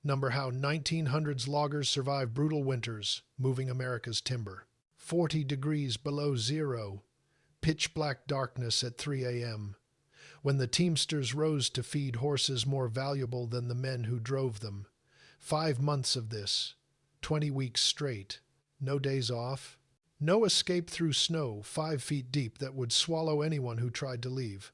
Number how 1900s loggers survived brutal winters, moving America's timber. 40 degrees below zero, pitch black darkness at 3 a.m., when the teamsters rose to feed horses more valuable than the men who drove them. 5 months of this, 20 weeks straight, no days off, no escape through snow 5 feet deep that would swallow anyone who tried to leave.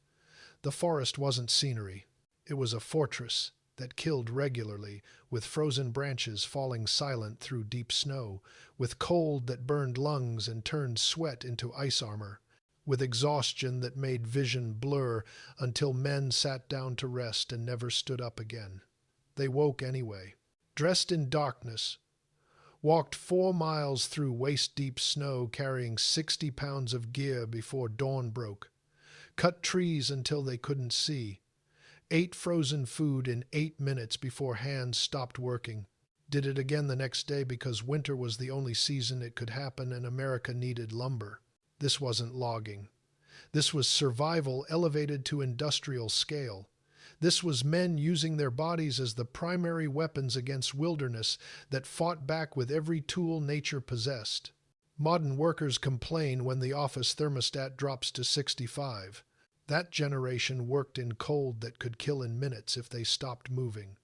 The forest wasn't scenery. It was a fortress that killed regularly, with frozen branches falling silent through deep snow, with cold that burned lungs and turned sweat into ice armor, with exhaustion that made vision blur until men sat down to rest and never stood up again. They woke anyway, dressed in darkness, walked 4 miles through waist-deep snow carrying 60 pounds of gear before dawn broke, cut trees until they couldn't see, ate frozen food in 8 minutes before hands stopped working, did it again the next day because winter was the only season it could happen and America needed lumber. This wasn't logging. This was survival elevated to industrial scale. This was men using their bodies as the primary weapons against wilderness that fought back with every tool nature possessed. Modern workers complain when the office thermostat drops to 65. That generation worked in cold that could kill in minutes if they stopped moving.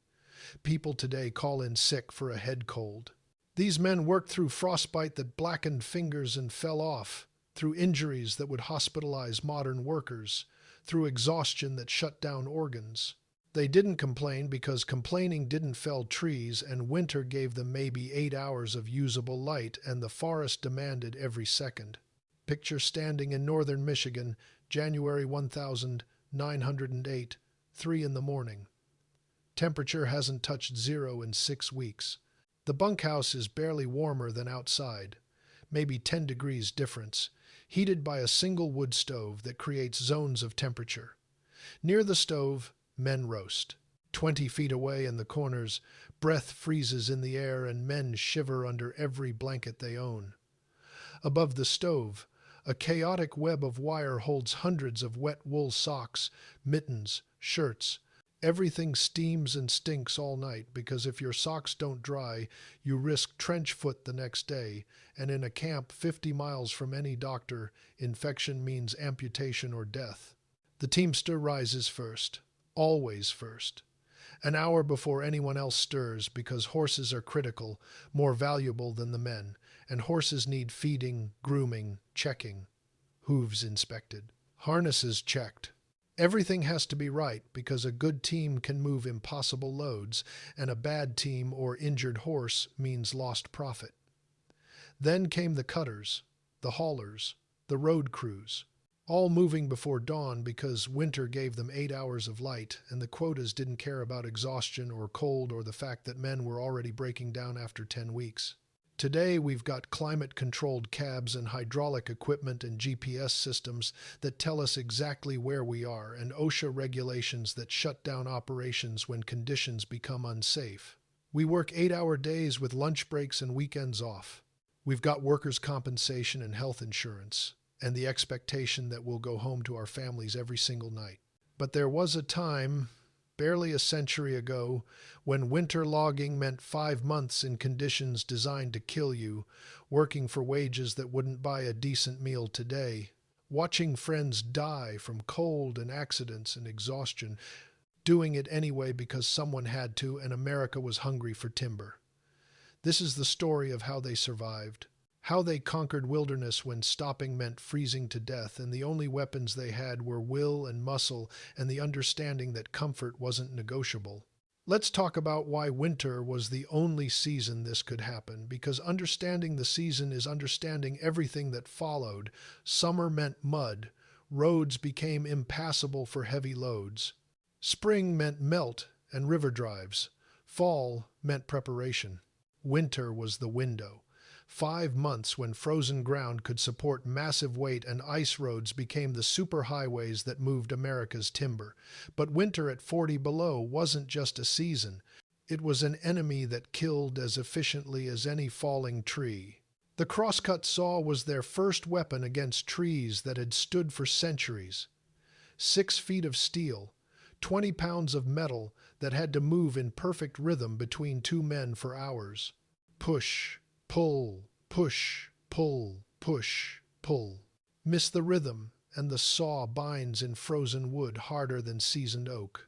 People today call in sick for a head cold. These men worked through frostbite that blackened fingers and fell off, through injuries that would hospitalize modern workers, through exhaustion that shut down organs. They didn't complain because complaining didn't fell trees and winter gave them maybe 8 hours of usable light and the forest demanded every second. Picture standing in northern Michigan, January 1908, 3 in the morning. Temperature hasn't touched zero in 6 weeks. The bunkhouse is barely warmer than outside, maybe 10 degrees difference, heated by a single wood stove that creates zones of temperature. Near the stove, men roast. 20 feet away in the corners, breath freezes in the air and men shiver under every blanket they own. Above the stove, a chaotic web of wire holds hundreds of wet wool socks, mittens, shirts. Everything steams and stinks all night because if your socks don't dry, you risk trench foot the next day, and in a camp 50 miles from any doctor, infection means amputation or death. The teamster rises first, always first, an hour before anyone else stirs because horses are critical, more valuable than the men, and horses need feeding, grooming, checking, hooves inspected, harnesses checked. Everything has to be right because a good team can move impossible loads, and a bad team or injured horse means lost profit. Then came the cutters, the haulers, the road crews, all moving before dawn because winter gave them 8 hours of light, and the quotas didn't care about exhaustion or cold or the fact that men were already breaking down after 10 weeks. Today we've got climate-controlled cabs and hydraulic equipment and GPS systems that tell us exactly where we are and OSHA regulations that shut down operations when conditions become unsafe. We work 8-hour days with lunch breaks and weekends off. We've got workers' compensation and health insurance, and the expectation that we'll go home to our families every single night. But there was a time, barely a century ago, when winter logging meant 5 months in conditions designed to kill you, working for wages that wouldn't buy a decent meal today, watching friends die from cold and accidents and exhaustion, doing it anyway because someone had to and America was hungry for timber. This is the story of how they survived, how they conquered wilderness when stopping meant freezing to death and the only weapons they had were will and muscle and the understanding that comfort wasn't negotiable. Let's talk about why winter was the only season this could happen, because understanding the season is understanding everything that followed. Summer meant mud. Roads became impassable for heavy loads. Spring meant melt and river drives. Fall meant preparation. Winter was the window. 5 months when frozen ground could support massive weight and ice roads became the superhighways that moved America's timber. But winter at 40 below wasn't just a season. It was an enemy that killed as efficiently as any falling tree. The crosscut saw was their first weapon against trees that had stood for centuries. 6 feet of steel, 20 pounds of metal that had to move in perfect rhythm between two men for hours. Push, pull, push, pull, push, pull. Miss the rhythm, and the saw binds in frozen wood harder than seasoned oak.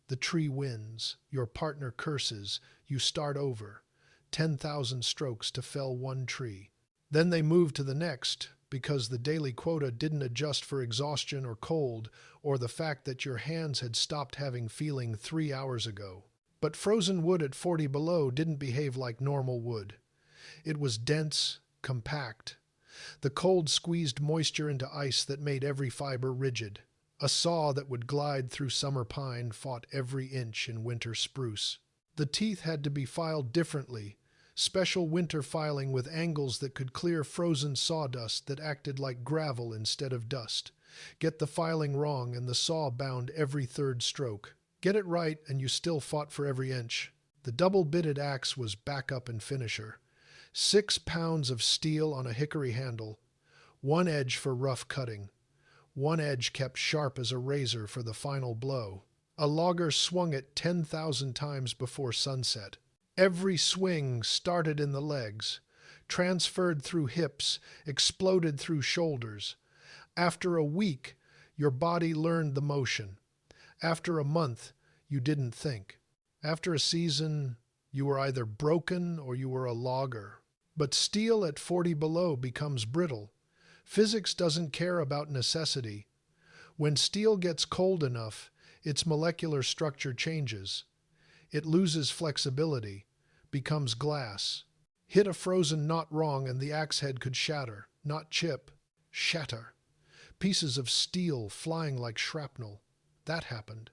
The tree wins, your partner curses, you start over. 10,000 strokes to fell one tree. Then they move to the next, because the daily quota didn't adjust for exhaustion or cold, or the fact that your hands had stopped having feeling 3 hours ago. But frozen wood at 40 below didn't behave like normal wood. It was dense, compact. The cold squeezed moisture into ice that made every fiber rigid. A saw that would glide through summer pine fought every inch in winter spruce. The teeth had to be filed differently, special winter filing with angles that could clear frozen sawdust that acted like gravel instead of dust. Get the filing wrong and the saw bound every third stroke. Get it right and you still fought for every inch. The double-bitted axe was backup and finisher. 6 pounds of steel on a hickory handle, one edge for rough cutting. One edge kept sharp as a razor for the final blow. A logger swung it 10,000 times before sunset. Every swing started in the legs, transferred through hips, exploded through shoulders. After a week, your body learned the motion. After a month, you didn't think. After a season, you were either broken or you were a logger. But steel at 40 below becomes brittle. Physics doesn't care about necessity. When steel gets cold enough, its molecular structure changes. It loses flexibility, becomes glass. Hit a frozen knot wrong and the axe head could shatter, not chip, shatter. Pieces of steel flying like shrapnel. That happened.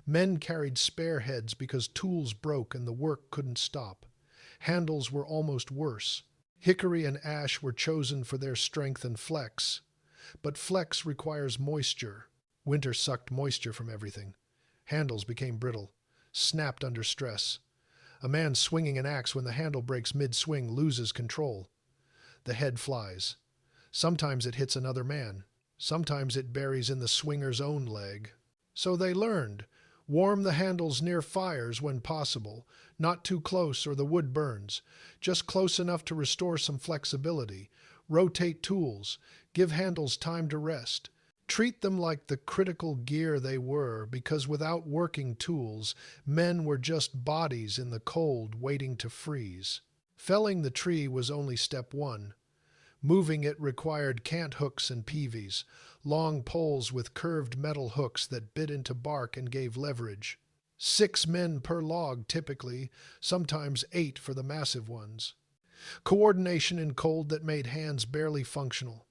Men carried spare heads because tools broke and the work couldn't stop. Handles were almost worse. Hickory and ash were chosen for their strength and flex. But flex requires moisture. Winter sucked moisture from everything. Handles became brittle, snapped under stress. A man swinging an axe when the handle breaks mid-swing loses control. The head flies. Sometimes it hits another man. Sometimes it buries in the swinger's own leg. So they learned. Warm the handles near fires when possible, not too close or the wood burns, just close enough to restore some flexibility. Rotate tools, give handles time to rest. Treat them like the critical gear they were, because without working tools, men were just bodies in the cold waiting to freeze. Felling the tree was only step one. Moving it required cant hooks and peaveys, long poles with curved metal hooks that bit into bark and gave leverage. 6 men per log typically, sometimes 8 for the massive ones. Coordination in cold that made hands barely functional.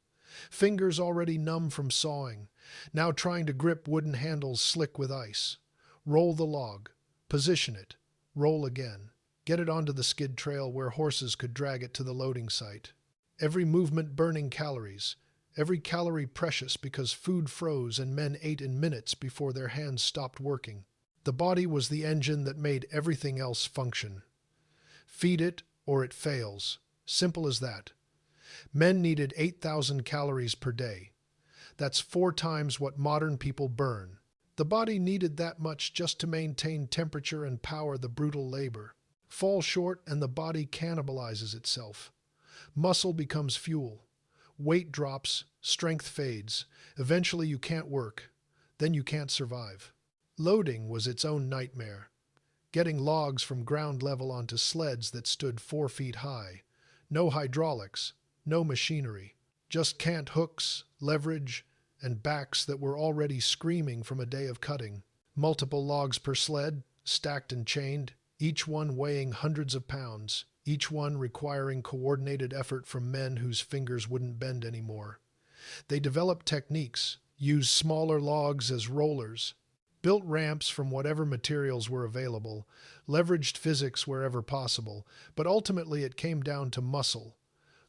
Fingers already numb from sawing, now trying to grip wooden handles slick with ice. Roll the log, position it, roll again. Get it onto the skid trail where horses could drag it to the loading site. Every movement burning calories, every calorie precious because food froze and men ate in minutes before their hands stopped working. The body was the engine that made everything else function. Feed it or it fails. Simple as that. Men needed 8,000 calories per day. That's 4 times what modern people burn. The body needed that much just to maintain temperature and power the brutal labor. Fall short and the body cannibalizes itself. Muscle becomes fuel. Weight drops, strength fades. Eventually you can't work. Then you can't survive. Loading was its own nightmare. Getting logs from ground level onto sleds that stood 4 feet high. No hydraulics, no machinery. Just cant hooks, leverage, and backs that were already screaming from a day of cutting. Multiple logs per sled, stacked and chained, each one weighing hundreds of pounds. Each one requiring coordinated effort from men whose fingers wouldn't bend anymore. They developed techniques, used smaller logs as rollers, built ramps from whatever materials were available, leveraged physics wherever possible, but ultimately it came down to muscle.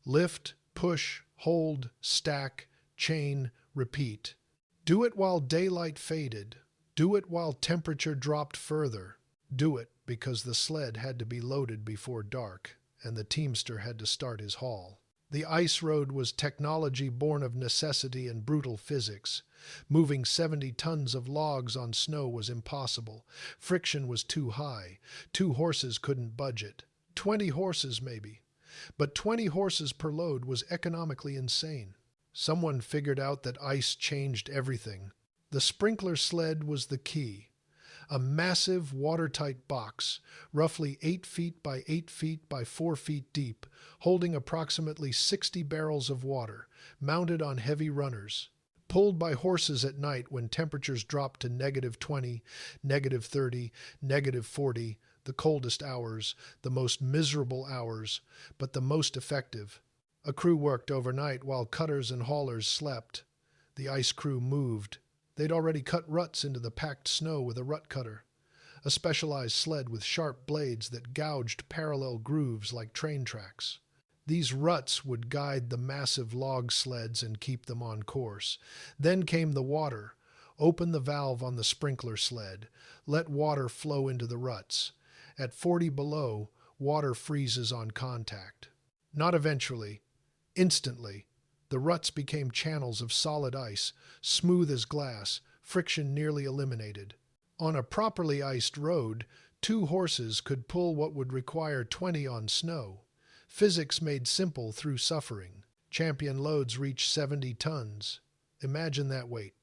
Lift, push, hold, stack, chain, repeat. Do it while daylight faded. Do it while temperature dropped further. Do it because the sled had to be loaded before dark, and the teamster had to start his haul. The ice road was technology born of necessity and brutal physics. Moving 70 tons of logs on snow was impossible. Friction was too high. 2 horses couldn't budge it. 20 horses, maybe. But 20 horses per load was economically insane. Someone figured out that ice changed everything. The sprinkler sled was the key. A massive, watertight box, roughly 8 feet by 8 feet by 4 feet deep, holding approximately 60 barrels of water, mounted on heavy runners. Pulled by horses at night when temperatures dropped to -20, -30, -40, the coldest hours, the most miserable hours, but the most effective. A crew worked overnight while cutters and haulers slept. The ice crew moved. They'd already cut ruts into the packed snow with a rut cutter, a specialized sled with sharp blades that gouged parallel grooves like train tracks. These ruts would guide the massive log sleds and keep them on course. Then came the water. Open the valve on the sprinkler sled. Let water flow into the ruts. At 40 below, water freezes on contact. Not eventually. Instantly. The ruts became channels of solid ice, smooth as glass, friction nearly eliminated. On a properly iced road, 2 horses could pull what would require 20 on snow. Physics made simple through suffering. Champion loads reached 70 tons. Imagine that weight.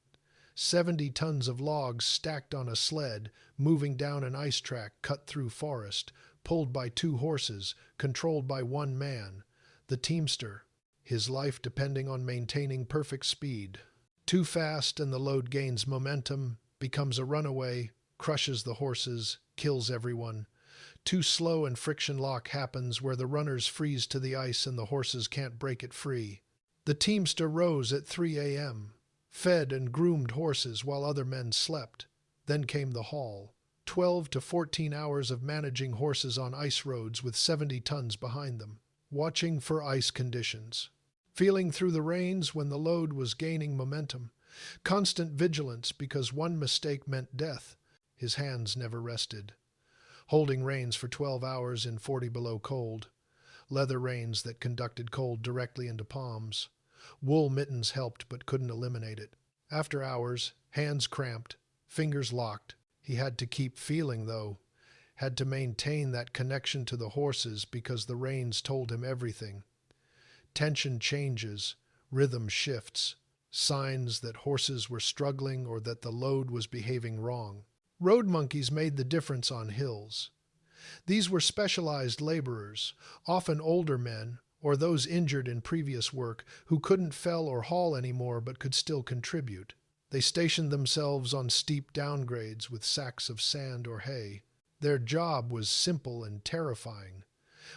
70 tons of logs stacked on a sled, moving down an ice track cut through forest, pulled by 2 horses, controlled by 1 man, the teamster, his life depending on maintaining perfect speed. Too fast and the load gains momentum, becomes a runaway, crushes the horses, kills everyone. Too slow and friction lock happens where the runners freeze to the ice and the horses can't break it free. The teamster rose at 3 a.m., fed and groomed horses while other men slept. Then came the haul. 12 to 14 hours of managing horses on ice roads with 70 tons behind them. Watching for ice conditions. Feeling through the rains when the load was gaining momentum. Constant vigilance because one mistake meant death. His hands never rested. Holding reins for 12 hours in 40 below cold. Leather reins that conducted cold directly into palms. Wool mittens helped but couldn't eliminate it. After hours, hands cramped, fingers locked. He had to keep feeling, though. Had to maintain that connection to the horses because the reins told him everything. Tension changes, rhythm shifts, signs that horses were struggling or that the load was behaving wrong. Road monkeys made the difference on hills. These were specialized laborers, often older men, or those injured in previous work who couldn't fell or haul anymore but could still contribute. They stationed themselves on steep downgrades with sacks of sand or hay. Their job was simple and terrifying.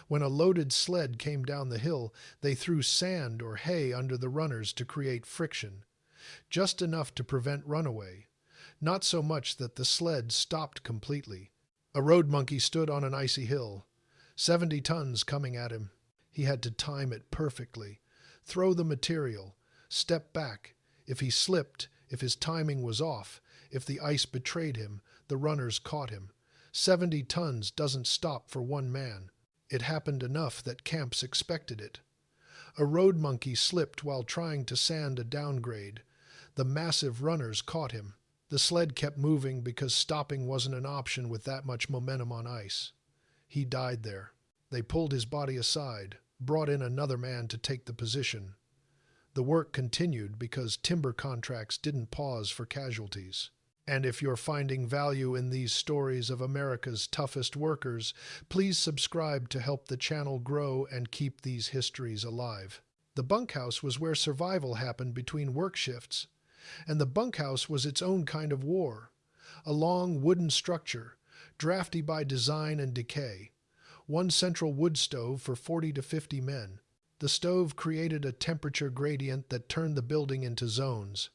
When a loaded sled came down the hill, they threw sand or hay under the runners to create friction, just enough to prevent runaway, not so much that the sled stopped completely. A road monkey stood on an icy hill, 70 tons coming at him. He had to time it perfectly, throw the material, step back. If he slipped, if his timing was off, if the ice betrayed him, the runners caught him. 70 tons doesn't stop for one man. It happened enough that camps expected it. A road monkey slipped while trying to sand a downgrade. The massive runners caught him. The sled kept moving because stopping wasn't an option with that much momentum on ice. He died there. They pulled his body aside, brought in another man to take the position. The work continued because timber contracts didn't pause for casualties. And if you're finding value in these stories of America's toughest workers, please subscribe to help the channel grow and keep these histories alive. The bunkhouse was where survival happened between work shifts. And the bunkhouse was its own kind of war. A long wooden structure, drafty by design and decay. One central wood stove for 40 to 50 men. The stove created a temperature gradient that turned the building into zones.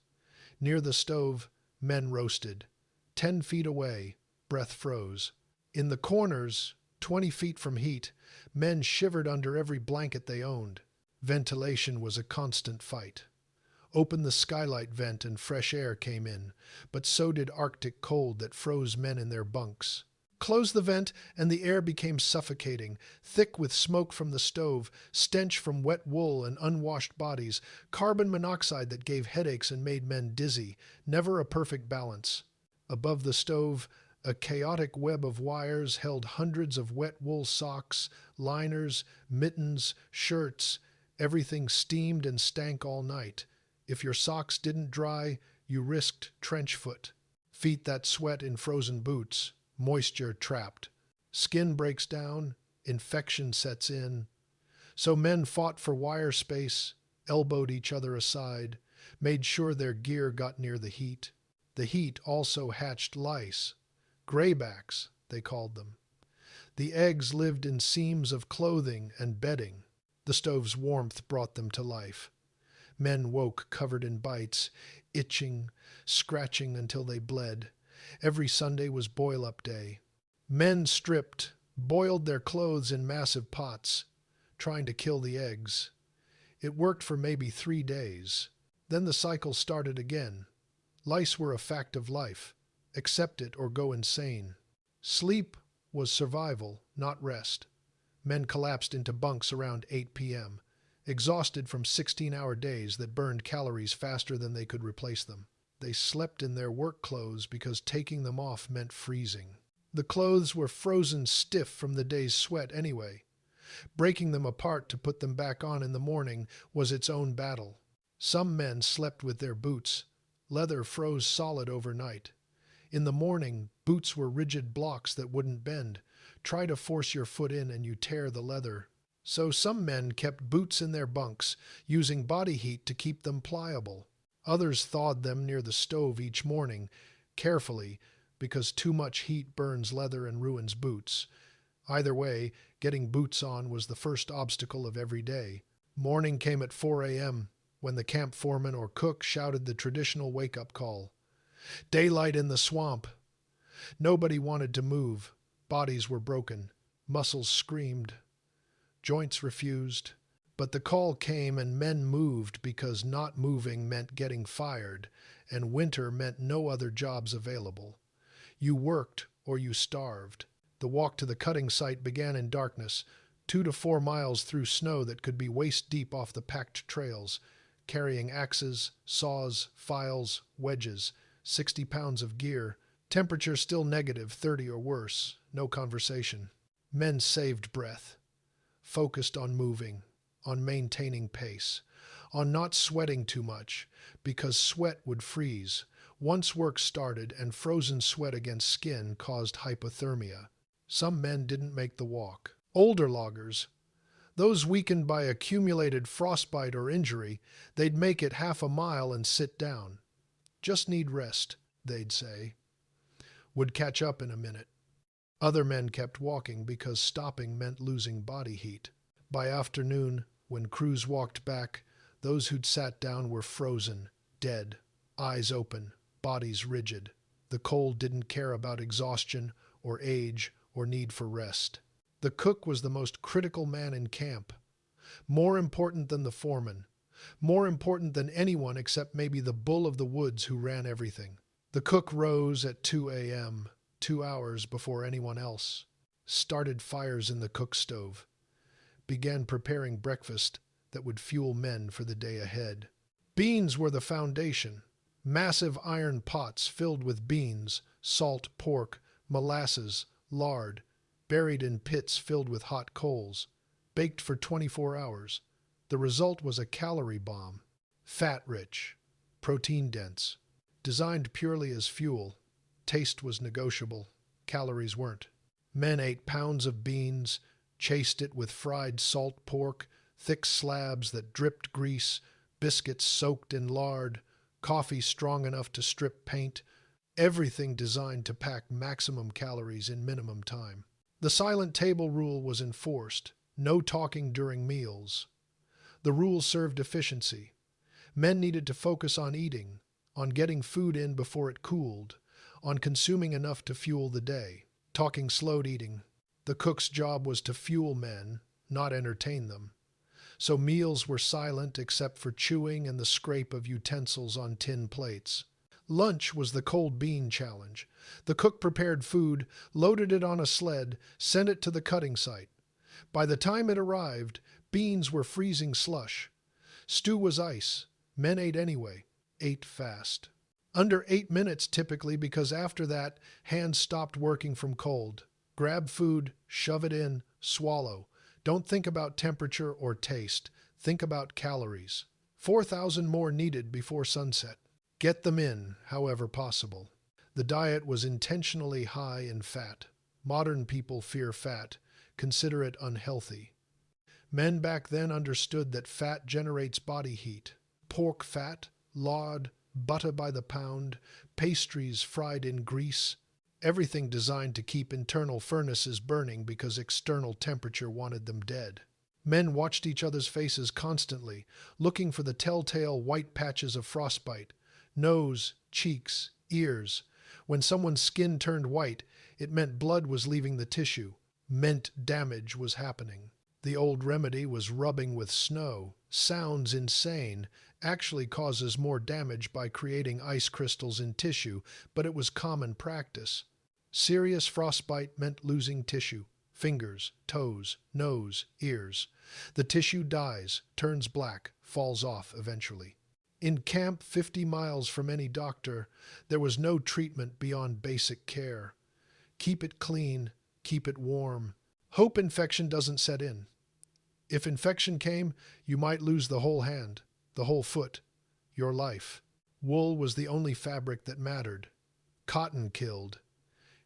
Near the stove, men roasted. 10 feet away, breath froze. In the corners, 20 feet from heat, men shivered under every blanket they owned. Ventilation was a constant fight. Open the skylight vent and fresh air came in, but so did Arctic cold that froze men in their bunks. Close the vent, and the air became suffocating, thick with smoke from the stove, stench from wet wool and unwashed bodies, carbon monoxide that gave headaches and made men dizzy, never a perfect balance. Above the stove, a chaotic web of wires held hundreds of wet wool socks, liners, mittens, shirts. Everything steamed and stank all night. If your socks didn't dry, you risked trench foot. Feet that sweat in frozen boots, moisture trapped. Skin breaks down, infection sets in. So men fought for wire space, elbowed each other aside, made sure their gear got near the heat. The heat also hatched lice. Graybacks, they called them. The eggs lived in seams of clothing and bedding. The stove's warmth brought them to life. Men woke covered in bites, itching, scratching until they bled. Every Sunday was boil-up day. Men stripped, boiled their clothes in massive pots, trying to kill the eggs. It worked for maybe 3 days. Then the cycle started again. Lice were a fact of life. Accept it or go insane. Sleep was survival, not rest. Men collapsed into bunks around 8 p.m., exhausted from 16-hour days that burned calories faster than they could replace them. They slept in their work clothes because taking them off meant freezing. The clothes were frozen stiff from the day's sweat anyway. Breaking them apart to put them back on in the morning was its own battle. Some men slept with their boots. Leather froze solid overnight. In the morning, boots were rigid blocks that wouldn't bend. Try to force your foot in and you tear the leather. So some men kept boots in their bunks, using body heat to keep them pliable. Others thawed them near the stove each morning, carefully, because too much heat burns leather and ruins boots. Either way, getting boots on was the first obstacle of every day. Morning came at 4 a.m., when the camp foreman or cook shouted the traditional wake-up call. Daylight in the swamp. Nobody wanted to move. Bodies were broken. Muscles screamed. Joints refused. But the call came and men moved because not moving meant getting fired, and winter meant no other jobs available. You worked or you starved. The walk to the cutting site began in darkness, 2 to 4 miles through snow that could be waist-deep off the packed trails, carrying axes, saws, files, wedges, 60 pounds of gear. Temperature still negative, 30 or worse. No conversation. Men saved breath. Focused on moving, on maintaining pace, on not sweating too much, because sweat would freeze. Once work started and frozen sweat against skin caused hypothermia. Some men didn't make the walk. Older loggers, those weakened by accumulated frostbite or injury, they'd make it half a mile and sit down. Just need rest, they'd say. Would catch up in a minute. Other men kept walking because stopping meant losing body heat. By afternoon, when crews walked back, those who'd sat down were frozen, dead, eyes open, bodies rigid. The cold didn't care about exhaustion or age or need for rest. The cook was the most critical man in camp. More important than the foreman. More important than anyone except maybe the bull of the woods who ran everything. The cook rose at 2 a.m., 2 hours before anyone else. Started fires in the cook stove. Began preparing breakfast that would fuel men for the day ahead. Beans were the foundation. Massive iron pots filled with beans, salt pork, molasses, lard, buried in pits filled with hot coals, baked for 24 hours. The result was a calorie bomb. Fat-rich, protein-dense, designed purely as fuel. Taste was negotiable. Calories weren't. Men ate pounds of beans, chased it with fried salt pork, thick slabs that dripped grease, biscuits soaked in lard, coffee strong enough to strip paint, everything designed to pack maximum calories in minimum time. The silent table rule was enforced. No talking during meals. The rule served efficiency. Men needed to focus on eating, on getting food in before it cooled, on consuming enough to fuel the day. Talking slowed eating. The cook's job was to fuel men, not entertain them. So meals were silent except for chewing and the scrape of utensils on tin plates. Lunch was the cold bean challenge. The cook prepared food, loaded it on a sled, sent it to the cutting site. By the time it arrived, beans were freezing slush. Stew was ice. Men ate anyway, ate fast. Under 8 minutes typically, because after that, hands stopped working from cold. Grab food, shove it in, swallow. Don't think about temperature or taste. Think about calories. 4,000 more needed before sunset. Get them in, however possible. The diet was intentionally high in fat. Modern people fear fat, consider it unhealthy. Men back then understood that fat generates body heat. Pork fat, lard, butter by the pound, pastries fried in grease, everything designed to keep internal furnaces burning because external temperature wanted them dead. Men watched each other's faces constantly, looking for the telltale white patches of frostbite. Nose, cheeks, ears. When someone's skin turned white, it meant blood was leaving the tissue, meant damage was happening. The old remedy was rubbing with snow. Sounds insane, actually causes more damage by creating ice crystals in tissue, but it was common practice. Serious frostbite meant losing tissue. Fingers, toes, nose, ears. The tissue dies, turns black, falls off eventually. In camp 50 miles from any doctor, there was no treatment beyond basic care. Keep it clean, keep it warm. Hope infection doesn't set in. If infection came, you might lose the whole hand, the whole foot, your life. Wool was the only fabric that mattered. Cotton killed.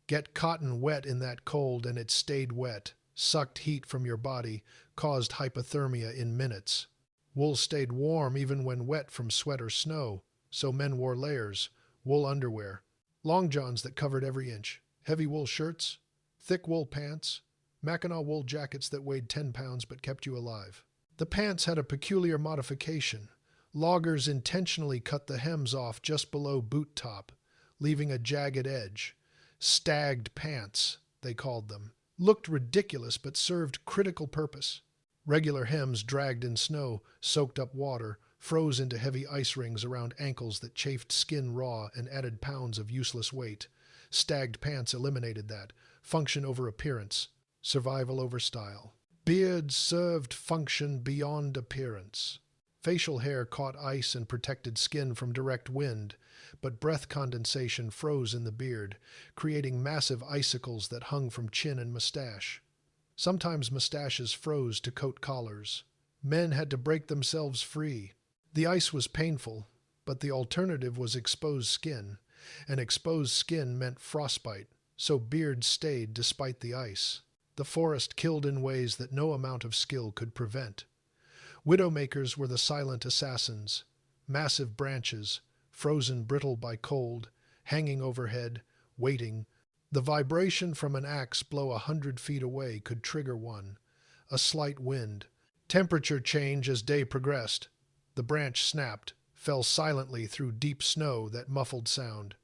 Get cotton wet in that cold and it stayed wet, sucked heat from your body, caused hypothermia in minutes. Wool stayed warm even when wet from sweat or snow, so men wore layers, wool underwear, long johns that covered every inch, heavy wool shirts, thick wool pants, Mackinaw wool jackets that weighed 10 pounds but kept you alive. The pants had a peculiar modification. Loggers intentionally cut the hems off just below boot top, leaving a jagged edge. Stagged pants, they called them. Looked ridiculous but served critical purpose. Regular hems dragged in snow, soaked up water, froze into heavy ice rings around ankles that chafed skin raw and added pounds of useless weight. Stagged pants eliminated that. Function over appearance. Survival over style. Beards served function beyond appearance. Facial hair caught ice and protected skin from direct wind, but breath condensation froze in the beard, creating massive icicles that hung from chin and mustache. Sometimes mustaches froze to coat collars. Men had to break themselves free. The ice was painful, but the alternative was exposed skin, and exposed skin meant frostbite, so beards stayed despite the ice. The forest killed in ways that no amount of skill could prevent. Widowmakers were the silent assassins. Massive branches, frozen brittle by cold, hanging overhead, waiting. The vibration from an axe blow 100 feet away could trigger one. A slight wind. Temperature change as day progressed. The branch snapped, fell silently through deep snow that muffled sound.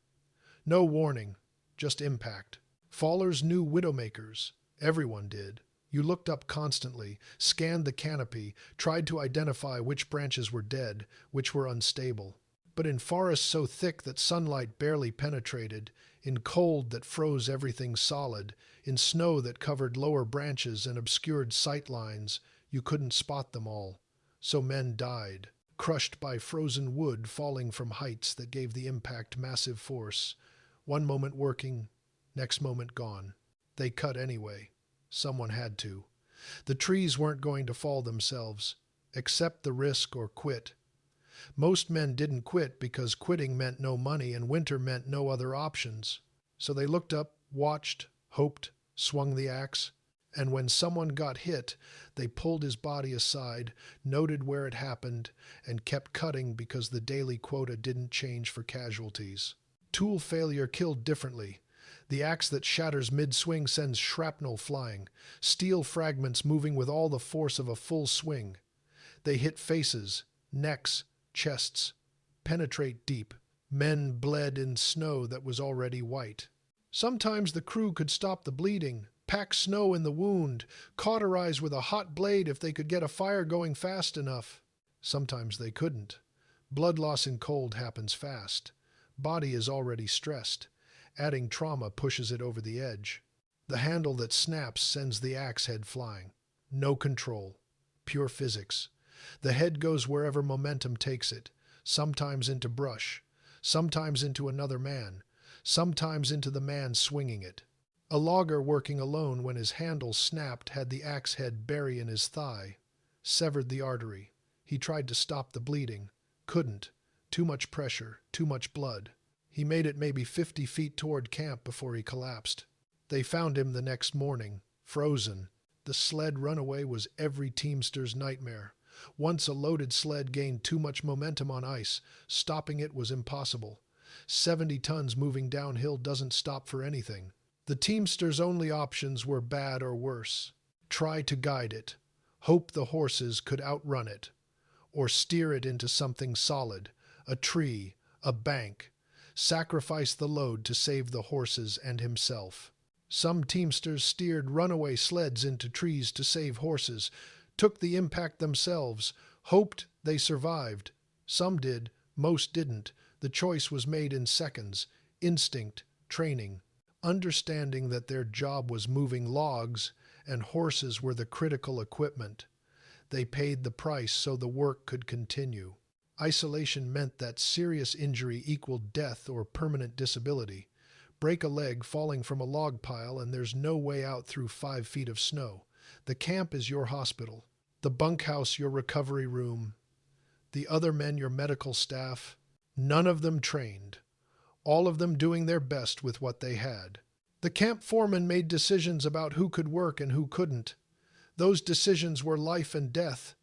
No warning, just impact. Fallers knew widowmakers. Everyone did. You looked up constantly, scanned the canopy, tried to identify which branches were dead, which were unstable. But in forests so thick that sunlight barely penetrated, in cold that froze everything solid, in snow that covered lower branches and obscured sight lines, you couldn't spot them all. So men died, crushed by frozen wood falling from heights that gave the impact massive force. One moment working, next moment gone. They cut anyway. Someone had to. The trees weren't going to fall themselves. Accept the risk or quit. Most men didn't quit because quitting meant no money and winter meant no other options. So they looked up, watched, hoped, swung the axe, and when someone got hit, they pulled his body aside, noted where it happened, and kept cutting because the daily quota didn't change for casualties. Tool failure killed differently. The axe that shatters mid-swing sends shrapnel flying, steel fragments moving with all the force of a full swing. They hit faces, necks, chests, penetrate deep. Men bled in snow that was already white. Sometimes the crew could stop the bleeding, pack snow in the wound, cauterize with a hot blade if they could get a fire going fast enough. Sometimes they couldn't. Blood loss in cold happens fast. Body is already stressed. Adding trauma pushes it over the edge. The handle that snaps sends the axe head flying. No control. Pure physics. The head goes wherever momentum takes it, sometimes into brush, sometimes into another man, sometimes into the man swinging it. A logger working alone when his handle snapped had the axe head bury in his thigh, severed the artery. He tried to stop the bleeding. Couldn't. Too much pressure, too much blood. He made it maybe 50 feet toward camp before he collapsed. They found him the next morning, frozen. The sled runaway was every teamster's nightmare. Once a loaded sled gained too much momentum on ice, stopping it was impossible. 70 tons moving downhill doesn't stop for anything. The teamster's only options were bad or worse. Try to guide it. Hope the horses could outrun it. Or steer it into something solid, a tree, a bank. Sacrifice the load to save the horses and himself. Some teamsters steered runaway sleds into trees to save horses, took the impact themselves, hoped they survived. Some did, most didn't. The choice was made in seconds. Instinct, training, understanding that their job was moving logs and horses were the critical equipment. They paid the price so the work could continue. Isolation meant that serious injury equaled death or permanent disability. Break a leg falling from a log pile and there's no way out through 5 feet of snow. The camp is your hospital. The bunkhouse your recovery room. The other men your medical staff. None of them trained. All of them doing their best with what they had. The camp foreman made decisions about who could work and who couldn't. Those decisions were life and death.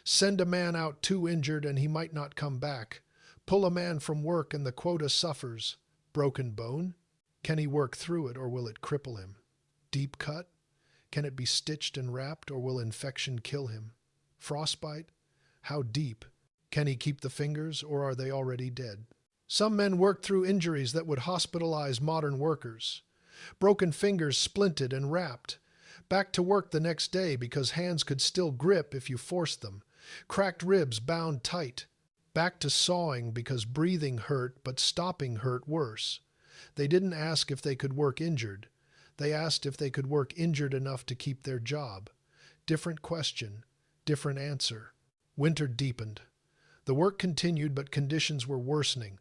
Send a man out too injured and he might not come back. Pull a man from work and the quota suffers. Broken bone? Can he work through it or will it cripple him? Deep cut? Can it be stitched and wrapped or will infection kill him? Frostbite? How deep? Can he keep the fingers or are they already dead? Some men worked through injuries that would hospitalize modern workers. Broken fingers splinted and wrapped. Back to work the next day because hands could still grip if you forced them. Cracked ribs bound tight. Back to sawing because breathing hurt but stopping hurt worse. They didn't ask if they could work injured. They asked if they could work injured enough to keep their job. Different question, different answer. Winter deepened. The work continued but conditions were worsening.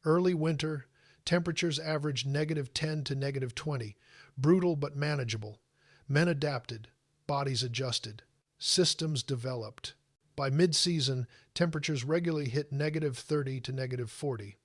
Early winter, temperatures averaged -10 to -20. Brutal but manageable. Men adapted. Bodies adjusted. Systems developed. By mid-season, temperatures regularly hit -30 to -40.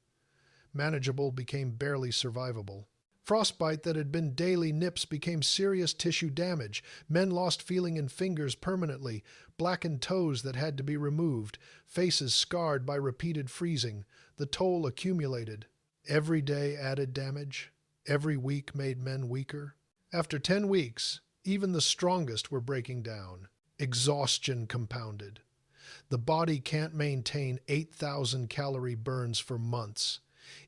Manageable became barely survivable. Frostbite that had been daily nips became serious tissue damage. Men lost feeling in fingers permanently, blackened toes that had to be removed, faces scarred by repeated freezing. The toll accumulated. Every day added damage. Every week made men weaker. After 10 weeks, even the strongest were breaking down. Exhaustion compounded. The body can't maintain 8,000 calorie burns for months.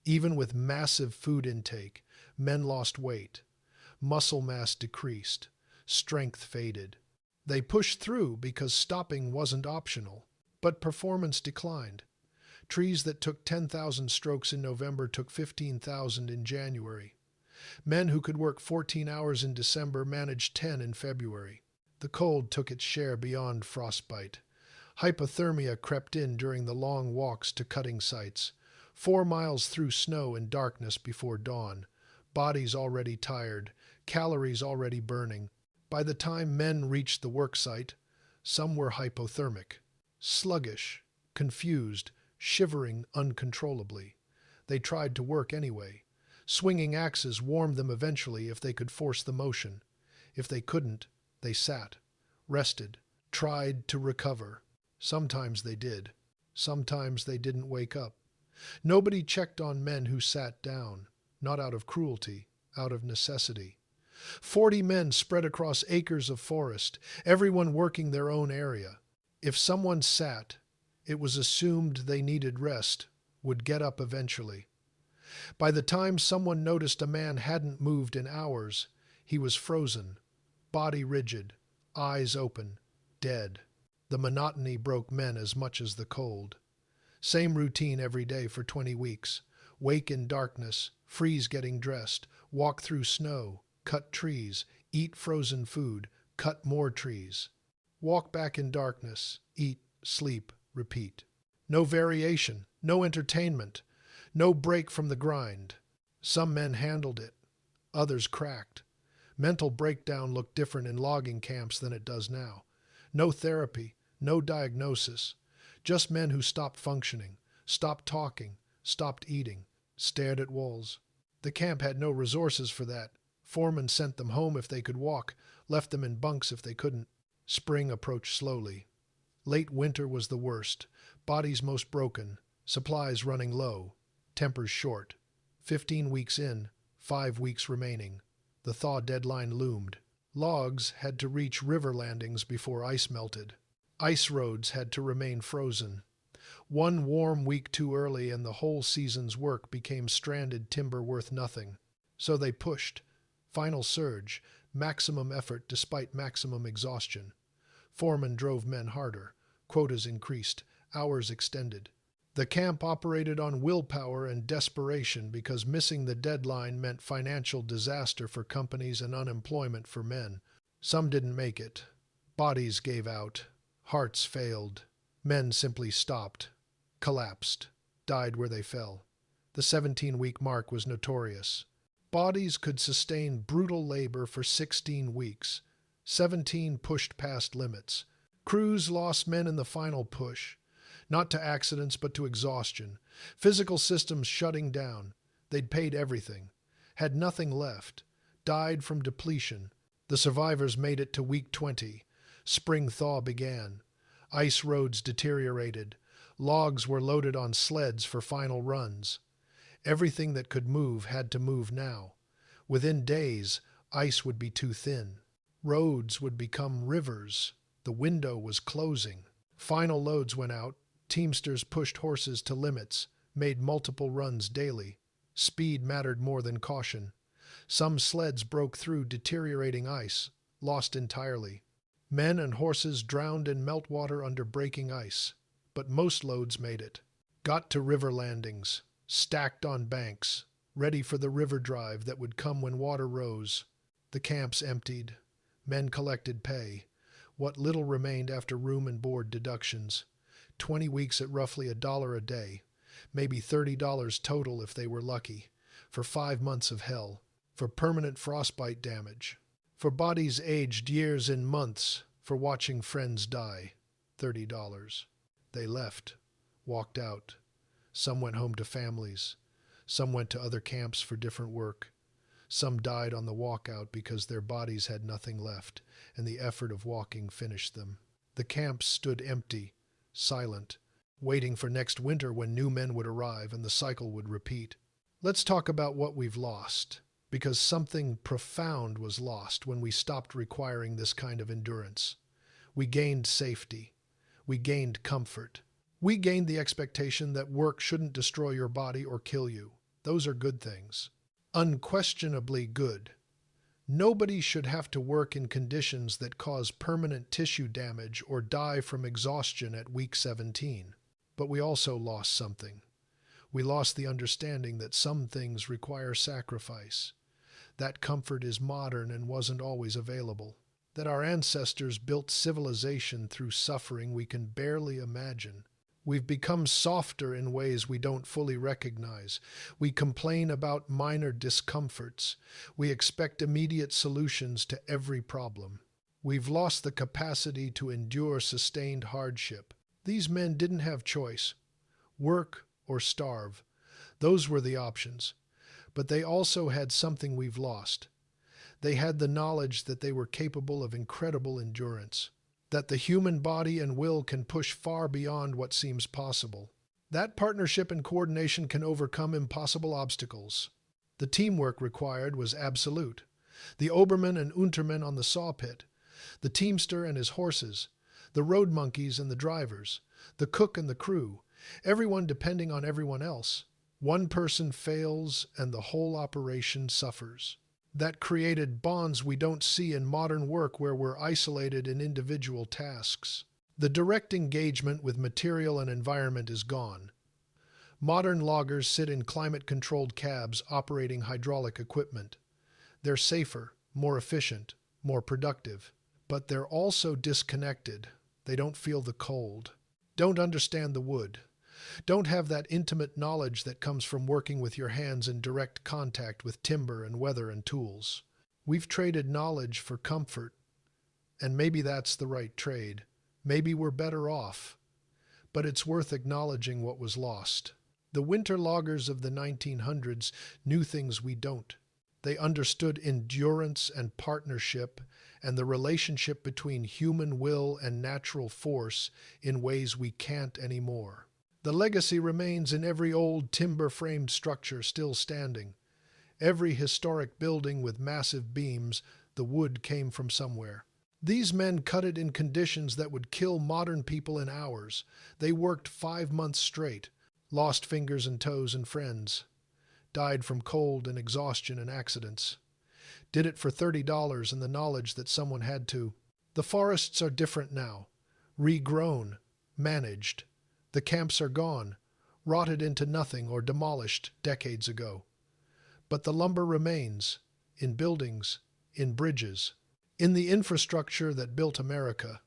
Even with massive food intake, men lost weight. Muscle mass decreased. Strength faded. They pushed through because stopping wasn't optional. But performance declined. Trees that took 10,000 strokes in November took 15,000 in January. Men who could work 14 hours in December managed 10 in February. The cold took its share beyond frostbite. Hypothermia crept in during the long walks to cutting sites. 4 miles through snow and darkness before dawn. Bodies already tired, calories already burning. By the time men reached the work site, some were hypothermic, sluggish, confused, shivering uncontrollably. They tried to work anyway. Swinging axes warmed them eventually if they could force the motion. If they couldn't, they sat, rested, tried to recover. Sometimes they did. Sometimes they didn't wake up. Nobody checked on men who sat down, not out of cruelty, out of necessity. 40 men spread across acres of forest, everyone working their own area. If someone sat, it was assumed they needed rest, would get up eventually. By the time someone noticed a man hadn't moved in hours, he was frozen, body rigid, eyes open, dead. The monotony broke men as much as the cold. Same routine every day for 20 weeks. Wake in darkness, freeze getting dressed, walk through snow, cut trees, eat frozen food, cut more trees. Walk back in darkness, eat, sleep, repeat. No variation, no entertainment, no break from the grind. Some men handled it, others cracked. Mental breakdown looked different in logging camps than it does now. No therapy, no diagnosis, just men who stopped functioning, stopped talking, stopped eating, stared at walls. The camp had no resources for that. Foremen sent them home if they could walk, left them in bunks if they couldn't. Spring approached slowly. Late winter was the worst, bodies most broken, supplies running low, tempers short. 15 weeks in, 5 weeks remaining. The thaw deadline loomed. Logs had to reach river landings before ice melted. Ice roads had to remain frozen. One warm week too early and the whole season's work became stranded timber worth nothing. So they pushed. Final surge, maximum effort despite maximum exhaustion. Foremen drove men harder. Quotas increased. Hours extended. The camp operated on willpower and desperation because missing the deadline meant financial disaster for companies and unemployment for men. Some didn't make it. Bodies gave out. Hearts failed. Men simply stopped, collapsed, died where they fell. The 17-week mark was notorious. Bodies could sustain brutal labor for 16 weeks. 17 pushed past limits. Crews lost men in the final push. Not to accidents, but to exhaustion. Physical systems shutting down. They'd paid everything. Had nothing left. Died from depletion. The survivors made it to week 20. Spring thaw began. Ice roads deteriorated. Logs were loaded on sleds for final runs. Everything that could move had to move now. Within days, ice would be too thin. Roads would become rivers. The window was closing. Final loads went out. Teamsters pushed horses to limits, made multiple runs daily. Speed mattered more than caution. Some sleds broke through deteriorating ice, lost entirely. Men and horses drowned in meltwater under breaking ice, but most loads made it. Got to river landings, stacked on banks, ready for the river drive that would come when water rose. The camps emptied. Men collected pay, what little remained after room and board deductions. 20 weeks at roughly $1 a day, maybe $30 total if they were lucky, for 5 months of hell, for permanent frostbite damage, for bodies aged years in months, for watching friends die, $30. They left, walked out. Some went home to families. Some went to other camps for different work. Some died on the walkout because their bodies had nothing left, and the effort of walking finished them. The camps stood empty, silent, waiting for next winter when new men would arrive and the cycle would repeat. Let's talk about what we've lost, because something profound was lost when we stopped requiring this kind of endurance. We gained safety. We gained comfort. We gained the expectation that work shouldn't destroy your body or kill you. Those are good things. Unquestionably good. Nobody should have to work in conditions that cause permanent tissue damage or die from exhaustion at week 17. But we also lost something. We lost the understanding that some things require sacrifice. That comfort is modern and wasn't always available. That our ancestors built civilization through suffering we can barely imagine. We've become softer in ways we don't fully recognize. We complain about minor discomforts. We expect immediate solutions to every problem. We've lost the capacity to endure sustained hardship. These men didn't have choice. Work or starve. Those were the options. But they also had something we've lost. They had the knowledge that they were capable of incredible endurance. That the human body and will can push far beyond what seems possible. That partnership and coordination can overcome impossible obstacles. The teamwork required was absolute. The Oberman and Unterman on the saw pit, the teamster and his horses, the road monkeys and the drivers, the cook and the crew, everyone depending on everyone else. One person fails and the whole operation suffers. That created bonds we don't see in modern work where we're isolated in individual tasks. The direct engagement with material and environment is gone. Modern loggers sit in climate-controlled cabs operating hydraulic equipment. They're safer, more efficient, more productive. But they're also disconnected. They don't feel the cold, don't understand the wood, don't have that intimate knowledge that comes from working with your hands in direct contact with timber and weather and tools. We've traded knowledge for comfort, and maybe that's the right trade. Maybe we're better off, but it's worth acknowledging what was lost. The winter loggers of the 1900s knew things we don't. They understood endurance and partnership and the relationship between human will and natural force in ways we can't anymore. The legacy remains in every old timber-framed structure still standing. Every historic building with massive beams, the wood came from somewhere. These men cut it in conditions that would kill modern people in hours. They worked 5 months straight, lost fingers and toes and friends, died from cold and exhaustion and accidents. Did it for $30 and the knowledge that someone had to. The forests are different now, regrown, managed. The camps are gone, rotted into nothing or demolished decades ago. But the lumber remains, in buildings, in bridges, in the infrastructure that built America.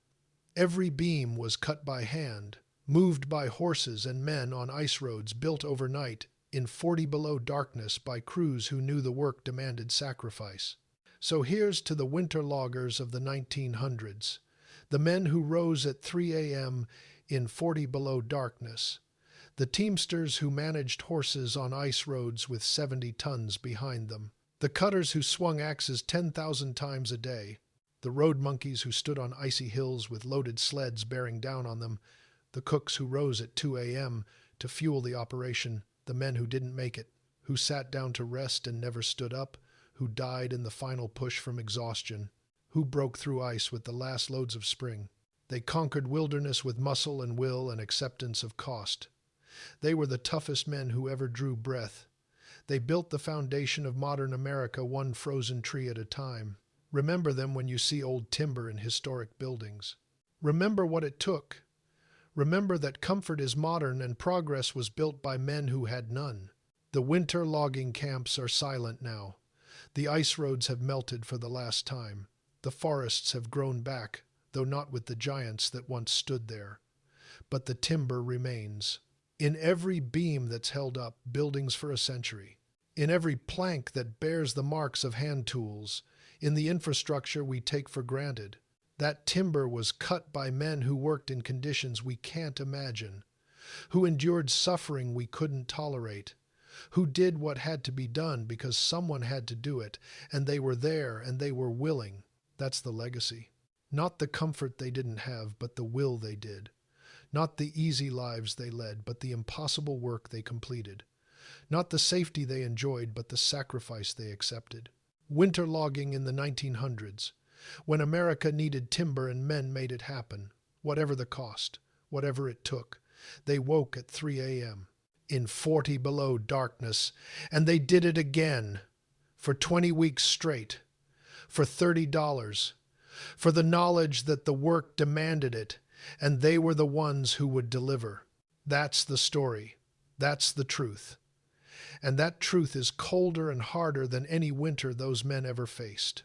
Every beam was cut by hand, moved by horses and men on ice roads built overnight in 40 below darkness by crews who knew the work demanded sacrifice. So here's to the winter loggers of the 1900s, the men who rose at 3 a.m. in 40 below darkness, the teamsters who managed horses on ice roads with 70 tons behind them, the cutters who swung axes 10,000 times a day, the road monkeys who stood on icy hills with loaded sleds bearing down on them, the cooks who rose at 2 a.m. to fuel the operation, the men who didn't make it, who sat down to rest and never stood up, who died in the final push from exhaustion, who broke through ice with the last loads of spring. They conquered wilderness with muscle and will and acceptance of cost. They were the toughest men who ever drew breath. They built the foundation of modern America one frozen tree at a time. Remember them when you see old timber in historic buildings. Remember what it took. Remember that comfort is modern and progress was built by men who had none. The winter logging camps are silent now. The ice roads have melted for the last time. The forests have grown back, though not with the giants that once stood there. But the timber remains. In every beam that's held up buildings for a century. In every plank that bears the marks of hand tools. In the infrastructure we take for granted. That timber was cut by men who worked in conditions we can't imagine, who endured suffering we couldn't tolerate, who did what had to be done because someone had to do it, and they were there and they were willing. That's the legacy. Not the comfort they didn't have, but the will they did. Not the easy lives they led, but the impossible work they completed. Not the safety they enjoyed, but the sacrifice they accepted. Winter logging in the 1900s. When America needed timber and men made it happen, whatever the cost, whatever it took. They woke at 3 a.m. in 40 below darkness, and they did it again for 20 weeks straight, for $30, for the knowledge that the work demanded it, and they were the ones who would deliver. That's the story. That's the truth. And that truth is colder and harder than any winter those men ever faced.